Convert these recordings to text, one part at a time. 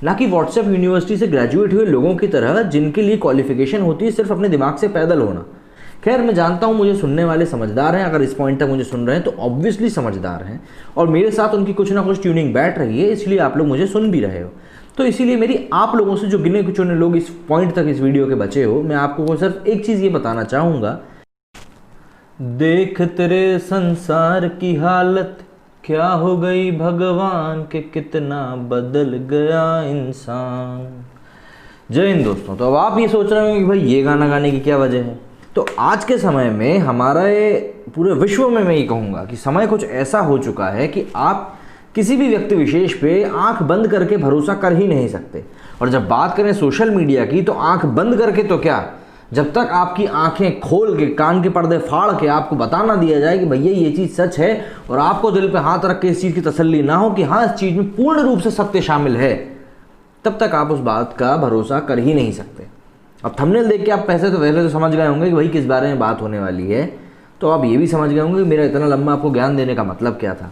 ना कि WhatsApp university से ग्रेजुएट हुए लोगों की तरह जिनके लिए क्वालिफिकेशन होती है सिर्फ अपने दिमाग से पैदल होना। खैर, मैं जानता हूँ मुझे सुनने वाले समझदार हैं, अगर इस पॉइंट तक मुझे सुन रहे हैं तो ऑब्वियसली समझदार हैं और मेरे साथ उनकी कुछ ना कुछ ट्यूनिंग बैठ रही है, इसलिए आप लोग मुझे सुन भी रहे हो। तो इसीलिए मेरी आप लोगों से, जो गिने चुने लोग इस पॉइंट तक इस वीडियो के बचे हो, मैं आपको सिर्फ एक चीज़ ये बताना चाहूँगा, देख तेरे संसार की हालत क्या हो गई भगवान के, कितना बदल गया इंसान। जय हिंद दोस्तों। तो अब आप ये सोच रहे हो कि भाई ये गाना गाने की क्या वजह है। तो आज के समय में हमारे पूरे विश्व में मैं ये कहूँगा कि समय कुछ ऐसा हो चुका है कि आप किसी भी व्यक्ति विशेष पे आंख बंद करके भरोसा कर ही नहीं सकते। और जब बात करें सोशल मीडिया की, तो आंख बंद करके तो क्या, जब तक आपकी आंखें खोल के, कान के पर्दे फाड़ के आपको बता ना दिया जाए कि भैया ये चीज़ सच है और आपको दिल पे हाथ रख के इस चीज़ की तसल्ली ना हो कि हाँ इस चीज़ में पूर्ण रूप से सत्य शामिल है, तब तक आप उस बात का भरोसा कर ही नहीं सकते। अब थंबनेल देख के आप पहले तो समझ गए होंगे कि भाई किस बारे में बात होने वाली है, तो आप ये भी समझ गए होंगे कि मेरा इतना लंबा आपको ज्ञान देने का मतलब क्या था।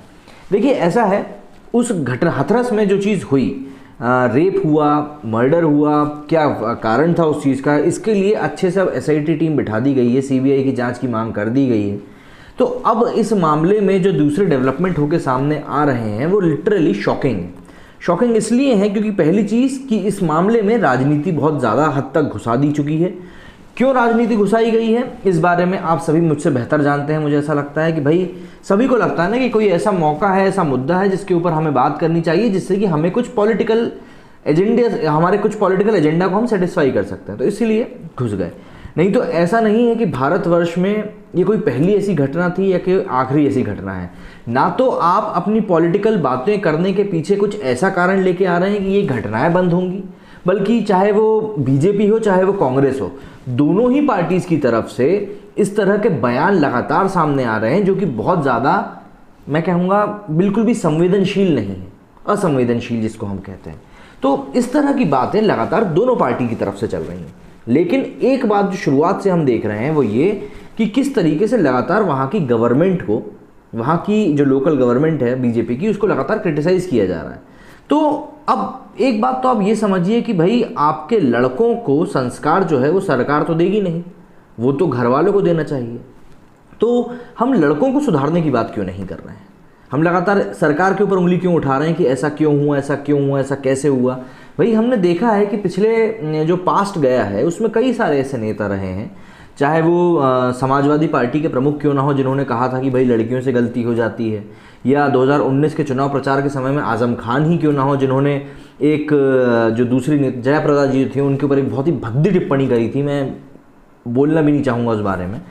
देखिए, ऐसा है, उस हाथरस में जो चीज़ हुई, रेप हुआ, मर्डर हुआ, क्या कारण था उस चीज़ का, इसके लिए अच्छे से अब एसआईटी टीम बिठा दी गई है, सीबीआई की जांच की मांग कर दी गई है। तो अब इस मामले में जो दूसरे डेवलपमेंट होकर सामने आ रहे हैं वो लिटरली शॉकिंग है। शॉकिंग इसलिए है क्योंकि पहली चीज़ कि इस मामले में राजनीति बहुत ज़्यादा हद तक घुसा दी चुकी है। क्यों राजनीति घुसाई गई है, इस बारे में आप सभी मुझसे बेहतर जानते हैं। मुझे ऐसा लगता है कि भाई सभी को लगता है ना कि कोई ऐसा मौका है, ऐसा मुद्दा है जिसके ऊपर हमें बात करनी चाहिए, जिससे कि हमें कुछ पॉलिटिकल एजेंडा को हम सेटिस्फाई कर सकते हैं, तो इसीलिए घुस गए। नहीं तो ऐसा नहीं है कि भारतवर्ष में ये कोई पहली ऐसी घटना थी या कि आखिरी ऐसी घटना है। ना तो आप अपनी पॉलिटिकल बातें करने के पीछे कुछ ऐसा कारण लेके आ रहे हैं कि ये घटनाएं बंद होंगी, बल्कि चाहे वो बीजेपी हो चाहे वो कांग्रेस हो, दोनों ही पार्टीज की तरफ से इस तरह के बयान लगातार सामने आ रहे हैं जो कि बहुत ज़्यादा, मैं कहूँगा, बिल्कुल भी संवेदनशील नहीं है, असंवेदनशील जिसको हम कहते हैं। तो इस तरह की बातें लगातार दोनों पार्टी की तरफ से चल रही हैं। लेकिन एक बात जो शुरुआत से हम देख रहे हैं वो ये कि किस तरीके से लगातार वहाँ की गवर्नमेंट को, वहाँ की जो लोकल गवर्नमेंट है बीजेपी की, उसको लगातार क्रिटिसाइज़ किया जा रहा है। तो अब एक बात तो आप ये समझिए कि भाई आपके लड़कों को संस्कार जो है वो सरकार तो देगी नहीं, वो तो घर वालों को देना चाहिए। तो हम लड़कों को सुधारने की बात क्यों नहीं कर रहे हैं? हम लगातार सरकार के ऊपर उंगली क्यों उठा रहे हैं कि ऐसा क्यों हुआ, ऐसा क्यों हुआ, ऐसा कैसे हुआ? भाई हमने देखा है कि पिछले जो पास्ट गया है उसमें कई सारे ऐसे नेता रहे हैं, चाहे वो समाजवादी पार्टी के प्रमुख क्यों ना हो, जिन्होंने कहा था कि भाई लड़कियों से गलती हो जाती है, या 2019 के चुनाव प्रचार के समय में आज़म खान ही क्यों ना हो, जिन्होंने एक जो दूसरी जयाप्रदा जी थी उनके ऊपर एक बहुत ही भद्दी टिप्पणी करी थी। मैं बोलना भी नहीं चाहूँगा उस बारे में।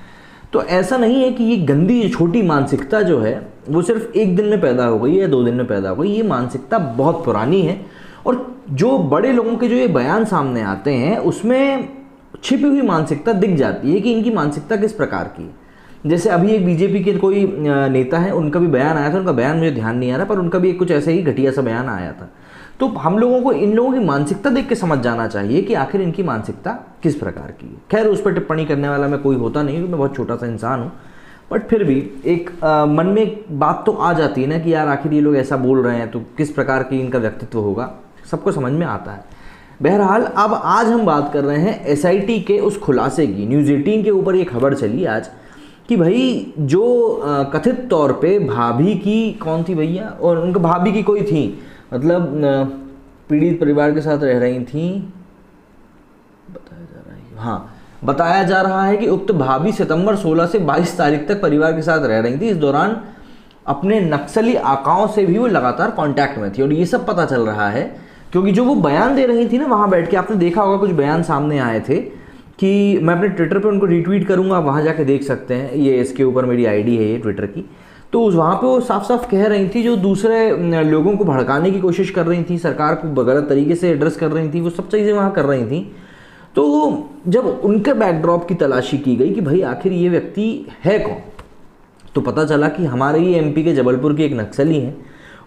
तो ऐसा नहीं है कि ये गंदी छोटी मानसिकता जो है वो सिर्फ एक दिन में पैदा हो गई या 2 दिन में पैदा हो गई। ये मानसिकता बहुत पुरानी है और जो बड़े लोगों के जो ये बयान सामने आते हैं उसमें छिपी हुई मानसिकता दिख जाती है कि इनकी मानसिकता किस प्रकार की है। जैसे अभी एक बीजेपी के कोई नेता है, उनका भी बयान आया था, उनका बयान मुझे ध्यान नहीं आ रहा, पर उनका भी कुछ ऐसे ही घटिया सा बयान आया था। तो हम लोगों को इन लोगों की मानसिकता देख के समझ जाना चाहिए कि आखिर इनकी मानसिकता किस प्रकार की है। खैर, उस पर टिप्पणी करने वाला मैं कोई होता नहीं, मैं बहुत छोटा सा इंसान हूँ, बट फिर भी एक मन में एक बात तो आ जाती है ना कि यार आखिर ये लोग ऐसा बोल रहे हैं तो किस प्रकार की इनका व्यक्तित्व होगा, सबको समझ में आता है। बहरहाल, अब आज हम बात कर रहे हैं एसआईटी के उस खुलासे की। न्यूज़ 18 के ऊपर ये खबर चली आज कि भाई जो कथित तौर पे भाभी की, कौन थी भैया, और उनका भाभी की कोई थी, मतलब पीड़ित परिवार के साथ रह रही थी, बताया जा रहा है कि उक्त भाभी सितंबर 16 से 22 तारीख तक परिवार के साथ रह रही थी। इस दौरान अपने नक्सली आकाओं से भी वो लगातार कांटेक्ट में थी। और ये सब पता चल रहा है क्योंकि जो वो बयान दे रही थी ना वहाँ बैठ के, आपने देखा होगा कुछ बयान सामने आए थे कि मैं अपने ट्विटर पे उनको रीट्वीट करूँगा, आप वहाँ जाके देख सकते हैं। ये इसके ऊपर मेरी आईडी है ये ट्विटर की। तो उस वहाँ पे वो साफ साफ कह रही थी, जो दूसरे लोगों को भड़काने की कोशिश कर रही थी, सरकार को गलत तरीके से एड्रेस कर रही थी, वो सब चीज़ें वहाँ कर रही थी। तो जब उनके बैकड्रॉप की तलाशी की गई कि भाई आखिर ये व्यक्ति है कौन, तो पता चला कि हमारे ही एमपी के जबलपुर की एक नक्सली हैं।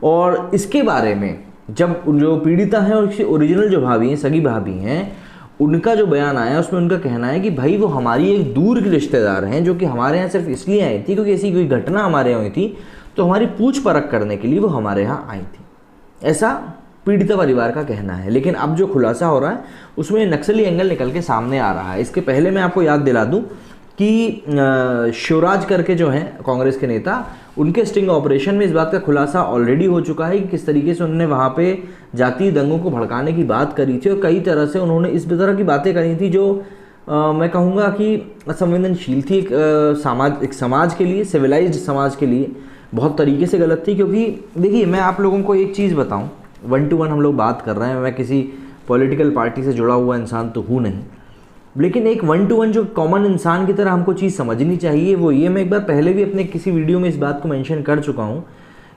और इसके बारे में जब जो पीड़िता हैं और इसकी ओरिजिनल जो भाभी हैं, सगी भाभी हैं, उनका जो बयान आया उसमें उनका कहना है कि भाई वो हमारी एक दूर की रिश्तेदार हैं जो कि हमारे यहाँ सिर्फ इसलिए आई थी क्योंकि ऐसी कोई घटना हमारे यहाँ हुई थी, तो हमारी पूछ परख करने के लिए वो हमारे यहाँ आई थी। ऐसा पीड़िता परिवार का कहना है। लेकिन अब जो खुलासा हो रहा है उसमें नक्सली एंगल निकल के सामने आ रहा है। इसके पहले मैं आपको याद दिला दूं कि शिवराज करके जो हैं कांग्रेस के नेता, उनके स्टिंग ऑपरेशन में इस बात का खुलासा ऑलरेडी हो चुका है कि किस तरीके से उन्होंने वहाँ पे जातीय दंगों को भड़काने की बात करी थी, और कई तरह से उन्होंने इस तरह की बातें करी थी जो मैं कहूँगा कि असंवेदनशील थी एक समाज के लिए, सिविलाइज्ड समाज के लिए बहुत तरीके से गलत थी। क्योंकि देखिए, मैं आप लोगों को एक चीज़ बताऊँ, 1 to 1 हम लोग बात कर रहे हैं, मैं किसी पॉलिटिकल पार्टी से जुड़ा हुआ इंसान तो हूँ नहीं, लेकिन एक 1 to 1 जो कॉमन इंसान की तरह हमको चीज़ समझनी चाहिए वो ये, मैं एक बार पहले भी अपने किसी वीडियो में इस बात को मेंशन कर चुका हूँ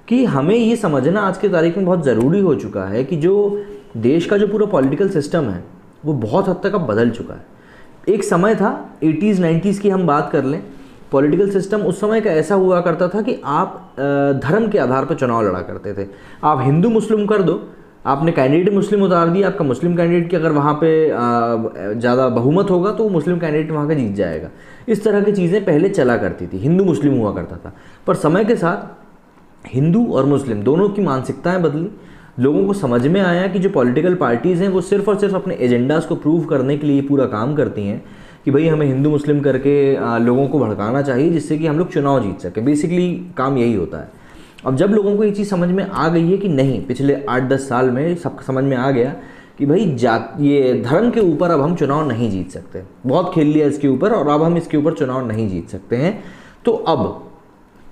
कि हमें ये समझना आज के तारीख में बहुत ज़रूरी हो चुका है कि जो देश का जो पूरा पॉलिटिकल सिस्टम है वो बहुत हद तक अब बदल चुका है। एक समय था 80s 90s की हम बात कर लें, पॉलिटिकल सिस्टम उस समय का ऐसा हुआ करता था कि आप धर्म के आधार पर चुनाव लड़ा करते थे। आप हिंदू मुस्लिम कर दो, आपने कैंडिडेट मुस्लिम उतार दिया, आपका मुस्लिम कैंडिडेट की अगर वहाँ पे ज़्यादा बहुमत होगा तो वो मुस्लिम कैंडिडेट वहाँ का जीत जाएगा। इस तरह की चीज़ें पहले चला करती थी, हिंदू मुस्लिम हुआ करता था। पर समय के साथ हिंदू और मुस्लिम दोनों की मानसिकताएं बदली। लोगों को समझ में आया कि जो पॉलिटिकल पार्टीज़ हैं वो सिर्फ और सिर्फ अपने एजेंडाज़ को प्रूव करने के लिए पूरा काम करती हैं कि भाई हमें हिंदू मुस्लिम करके लोगों को भड़काना चाहिए जिससे कि हम लोग चुनाव जीत सकें। बेसिकली काम यही होता है। अब जब लोगों को ये चीज़ समझ में आ गई है कि नहीं, पिछले 8-10 साल में सब समझ में आ गया कि भाई ये धर्म के ऊपर अब हम चुनाव नहीं जीत सकते, बहुत खेल लिया इसके ऊपर और अब हम इसके ऊपर चुनाव नहीं जीत सकते हैं। तो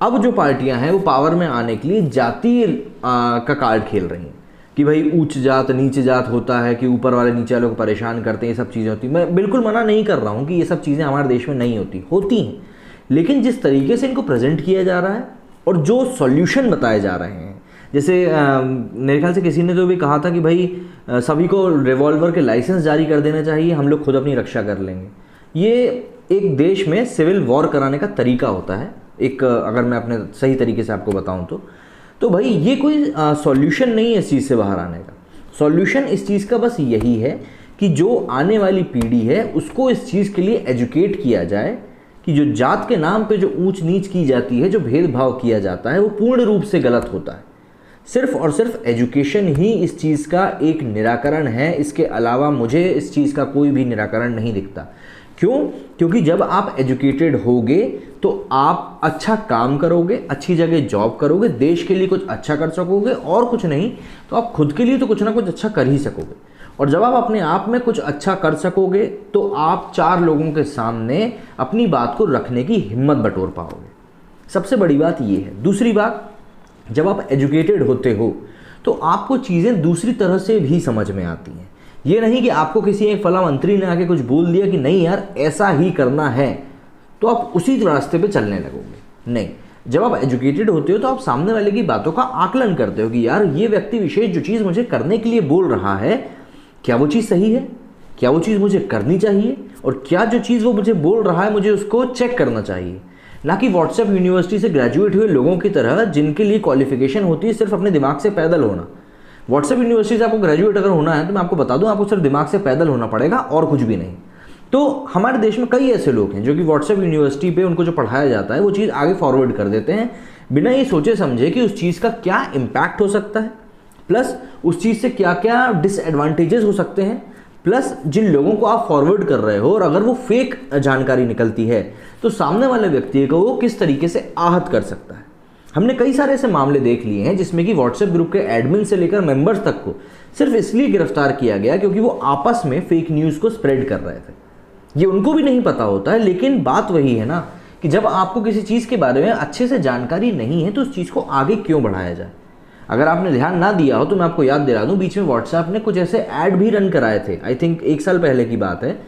अब जो पार्टियां हैं वो पावर में आने के लिए जातीय का कार्ड खेल रही हैं कि भाई ऊंच जात नीच जात होता है, कि ऊपर वाले नीचे वालों को परेशान करते हैं, ये सब चीज़ें होती हैं। मैं बिल्कुल मना नहीं कर रहा हूँ कि ये सब चीज़ें हमारे देश में नहीं होती हैं, लेकिन जिस तरीके से इनको प्रेजेंट किया जा रहा है और जो सॉल्यूशन बताए जा रहे हैं, जैसे मेरे ख्याल से किसी ने तो भी कहा था कि भाई सभी को रिवॉल्वर के लाइसेंस जारी कर देना चाहिए, हम लोग खुद अपनी रक्षा कर लेंगे। ये एक देश में सिविल वॉर कराने का तरीका होता है, एक अगर मैं अपने सही तरीके से आपको बताऊं तो भाई ये कोई सॉल्यूशन नहीं है इस चीज़ से बाहर आने का। सॉल्यूशन इस चीज़ का बस यही है कि जो आने वाली पीढ़ी है उसको इस चीज़ के लिए एजुकेट किया जाए कि जो जात के नाम पे जो ऊंच नीच की जाती है, जो भेदभाव किया जाता है, वो पूर्ण रूप से गलत होता है। सिर्फ और सिर्फ एजुकेशन ही इस चीज़ का एक निराकरण है, इसके अलावा मुझे इस चीज़ का कोई भी निराकरण नहीं दिखता। क्यों? क्योंकि जब आप एजुकेटेड होगे तो आप अच्छा काम करोगे, अच्छी जगह जॉब करोगे, देश के लिए कुछ अच्छा कर सकोगे, और कुछ नहीं तो आप खुद के लिए तो कुछ ना कुछ अच्छा कर ही सकोगे। और जब आप अपने आप में कुछ अच्छा कर सकोगे तो आप 4 लोगों के सामने अपनी बात को रखने की हिम्मत बटोर पाओगे। सबसे बड़ी बात ये है। दूसरी बात, जब आप एजुकेटेड होते हो तो आपको चीज़ें दूसरी तरह से भी समझ में आती हैं। ये नहीं कि आपको किसी एक फला मंत्री ने आके कुछ बोल दिया कि नहीं यार ऐसा ही करना है तो आप उसी रास्ते पे चलने लगोगे। नहीं, जब आप एजुकेटेड होते हो तो आप सामने वाले की बातों का आकलन करते हो कि यार ये व्यक्ति विशेष जो चीज़ मुझे करने के लिए बोल रहा है, क्या वो चीज़ सही है, क्या वो चीज़ मुझे करनी चाहिए, और क्या जो चीज़ वो मुझे बोल रहा है मुझे उसको चेक करना चाहिए। ना कि व्हाट्सएप यूनिवर्सिटी से ग्रेजुएट हुए लोगों की तरह जिनके लिए क्वालिफिकेशन होती है सिर्फ अपने दिमाग से पैदल होना। व्हाट्सएप यूनिवर्सिटी से आपको ग्रेजुएट अगर होना है तो मैं आपको बता दूं, आपको सिर्फ दिमाग से पैदल होना पड़ेगा और कुछ भी नहीं। तो हमारे देश में कई ऐसे लोग हैं जो कि व्हाट्सएप यूनिवर्सिटी पे उनको जो पढ़ाया जाता है वो चीज़ आगे फॉरवर्ड कर देते हैं बिना ये सोचे समझे कि उस चीज़ का क्या इम्पैक्ट हो सकता है, प्लस उस चीज़ से क्या क्या डिसएडवांटेजेस हो सकते हैं, प्लस जिन लोगों को आप फॉरवर्ड कर रहे हो और अगर वो फेक जानकारी निकलती है तो सामने वाले व्यक्ति को वो किस तरीके से आहत कर सकता है। हमने कई सारे ऐसे मामले देख लिए हैं जिसमें कि व्हाट्सएप ग्रुप के एडमिन से लेकर मेंबर्स तक को सिर्फ इसलिए गिरफ्तार किया गया क्योंकि वो आपस में फेक न्यूज़ को स्प्रेड कर रहे थे। ये उनको भी नहीं पता होता है, लेकिन बात वही है ना कि जब आपको किसी चीज़ के बारे में अच्छे से जानकारी नहीं है तो उस चीज़ को आगे क्यों बढ़ाया जाए। अगर आपने ध्यान ना दिया हो तो मैं आपको याद दिला दूं, बीच में व्हाट्सएप ने कुछ ऐसे ऐड भी रन कराए थे, आई थिंक 1 साल पहले की बात है।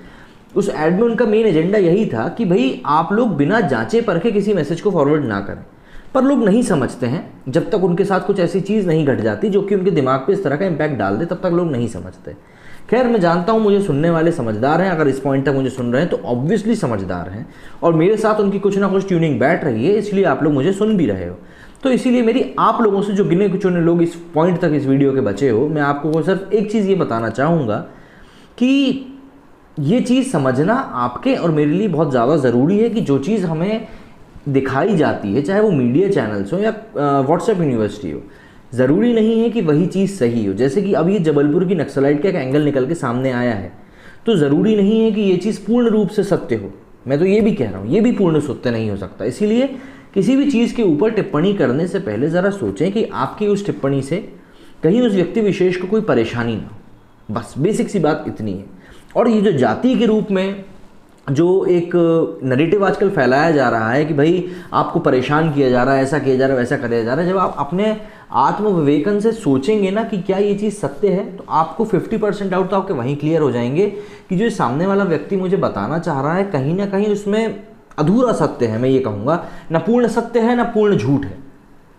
उस ऐड में उनका मेन एजेंडा यही था कि भाई आप लोग बिना जांचे परखे किसी मैसेज को फॉरवर्ड ना करें। पर लोग नहीं समझते हैं, जब तक उनके साथ कुछ ऐसी चीज़ नहीं घट जाती जो कि उनके दिमाग पे इस तरह का इम्पैक्ट डाल दे, तब तक लोग नहीं समझते। खैर, मैं जानता हूँ मुझे सुनने वाले समझदार हैं, अगर इस पॉइंट तक मुझे सुन रहे हैं तो ऑब्वियसली समझदार हैं और मेरे साथ उनकी कुछ ना कुछ ट्यूनिंग बैठ रही है, इसलिए आप लोग मुझे सुन भी रहे हो। तो इसीलिए मेरी आप लोगों से जो गिने चुने लोग इस पॉइंट तक इस वीडियो के बचे हो, मैं आपको सिर्फ एक चीज़ ये बताना चाहूँगा कि ये चीज़ समझना आपके और मेरे लिए बहुत ज़्यादा ज़रूरी है कि जो चीज़ हमें दिखाई जाती है, चाहे वो मीडिया चैनल्स हो या व्हाट्सएप यूनिवर्सिटी हो, ज़रूरी नहीं है कि वही चीज़ सही हो। जैसे कि अब ये जबलपुर की नक्सलाइट का एक एंगल निकल के सामने आया है, तो ज़रूरी नहीं है कि ये चीज़ पूर्ण रूप से सत्य हो। मैं तो ये भी कह रहा हूँ, ये भी पूर्ण सत्य नहीं हो सकता। इसीलिए किसी भी चीज़ के ऊपर टिप्पणी करने से पहले ज़रा सोचें कि आपकी उस टिप्पणी से कहीं उस व्यक्ति विशेष को कोई परेशानी ना हो। बस बेसिक सी बात इतनी है। और ये जो जाति के रूप में जो एक नैरेटिव आजकल फैलाया जा रहा है कि भाई आपको परेशान किया जा रहा है, ऐसा किया जा रहा है, वैसा किया जा रहा है, जब आप अपने आत्मविवेकन से सोचेंगे ना कि क्या ये चीज़ सत्य है, तो आपको 50% डाउट तो आपके वहीं क्लियर हो जाएंगे कि जो सामने वाला व्यक्ति मुझे बताना चाह रहा है कहीं ना कहीं उसमें अधूरा सत्य है। मैं ये कहूँगा ना पूर्ण सत्य है ना पूर्ण झूठ है।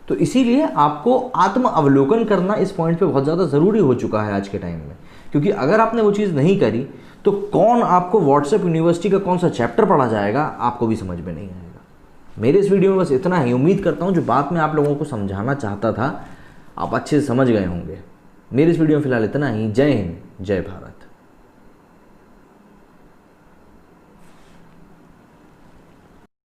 तो इसीलिए आपको आत्म अवलोकन करना इस पॉइंट पे बहुत ज़्यादा ज़रूरी हो चुका है आज के टाइम में, क्योंकि अगर आपने वो चीज़ नहीं करी तो कौन आपको व्हाट्सएप यूनिवर्सिटी का कौन सा चैप्टर पढ़ा जाएगा आपको भी समझ में नहीं आएगा। मेरे इस वीडियो में बस इतना ही। उम्मीद करता हूँ जो बात मैं आप लोगों को समझाना चाहता था आप अच्छे से समझ गए होंगे। मेरे इस वीडियो में फिलहाल इतना ही। जय हिंद, जय भारत।